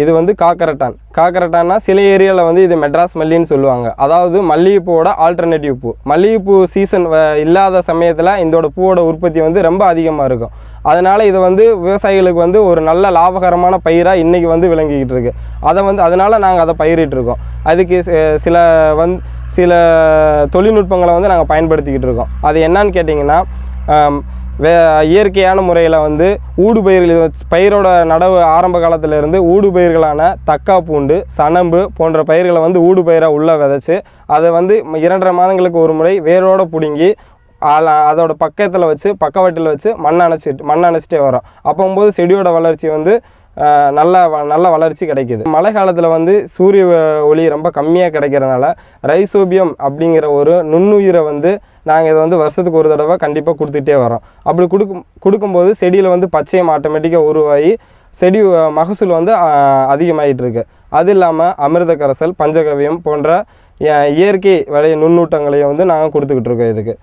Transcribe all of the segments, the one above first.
இது வந்து காக்கரட்டான்னா சில ஏரியாவில் வந்து இது மெட்ராஸ் மல்லின்னு சொல்லுவாங்க. அதாவது மல்லிகைப்பூவோட ஆல்டர்னேட்டிவ் பூ. மல்லிகைப்பூ சீசன் இல்லாத சமயத்தில் இதோட பூவோட உற்பத்தி வந்து ரொம்ப அதிகமாக இருக்கும். அதனால் இது வந்து விவசாயிகளுக்கு வந்து ஒரு நல்ல லாபகரமான பயிராக இன்றைக்கி வந்து விளங்கிக்கிட்டு இருக்குது. அதனால் நாங்கள் அதை பயிரிட்டுருக்கோம். அதுக்கு சில தொழில்நுட்பங்களை வந்து நாங்கள் பயன்படுத்திக்கிட்டு இருக்கோம். அது என்னன்னு கேட்டிங்கன்னா, இயற்கையான முறையில் வந்து ஊடு பயிர்கள் பயிரோட நடவு ஆரம்ப காலத்திலேருந்து ஊடு பயிர்களான தக்காப்பூண்டு, சணம்பு போன்ற பயிர்களை வந்து ஊடு பயிராக உள்ளே விதைச்சி அதை வந்து 2.5 மாதங்களுக்கு ஒரு முறை வேரோடு பிடுங்கி அதோட பக்கத்தில் வச்சு பக்கவாட்டில் வச்சு மண் அணைச்சிட்டே வரோம். அப்போது செடியோட வளர்ச்சி வந்து நல்ல வளர்ச்சி கிடைக்கிது. மழை காலத்தில் வந்து சூரிய ஒளி ரொம்ப கம்மியாக கிடைக்கிறதுனால ரைசோபியம் அப்படிங்கிற ஒரு நுண்ணுயிரை வந்து நாங்கள் இதை வந்து வருஷத்துக்கு ஒரு தடவை கண்டிப்பாக கொடுத்துட்டே வரோம். அப்படி கொடுக்கும்போது செடியில் வந்து பச்சையம் ஆட்டோமேட்டிக்காக உருவாகி செடி மகசூல் வந்து அதிகமாகிட்டு இருக்கு. அது இல்லாமல் அமிர்த கரைசல், பஞ்சகவியம் போன்ற இயற்கை நுண்ணூட்டங்களையும் வந்து நாங்கள் கொடுத்துக்கிட்டு இருக்கோம். இதுக்கு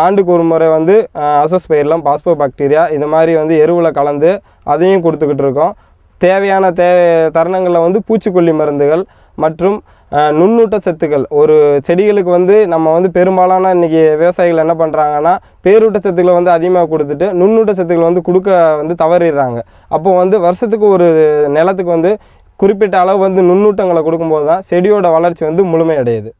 ஆண்டுக்கு ஒரு முறை வந்து அசோஸ்பைர்லம், பாஸ்போபாக்டீரியா இந்த மாதிரி வந்து எருவில் கலந்து அதையும் கொடுத்துக்கிட்டு இருக்கோம். தேவையான தருணங்களில் வந்து பூச்சிக்கொல்லி மருந்துகள் மற்றும் நுண்ணூட்ட சத்துக்கள் ஒரு செடிகளுக்கு வந்து நம்ம வந்து பெரும்பாலான இன்றைக்கி விவசாயிகள் என்ன பண்ணுறாங்கன்னா, பேரூட்ட சத்துக்களை வந்து அதிகமாக கொடுத்துட்டு நுண்ணூட்ட சத்துக்களை வந்து கொடுக்க வந்து தவறிடுறாங்க. அப்போது வந்து வருஷத்துக்கு ஒரு நிலத்துக்கு வந்து குறிப்பிட்ட அளவு வந்து நுண்ணூட்டங்களை கொடுக்கும்போது தான் செடியோட வளர்ச்சி வந்து முழுமையடையுது.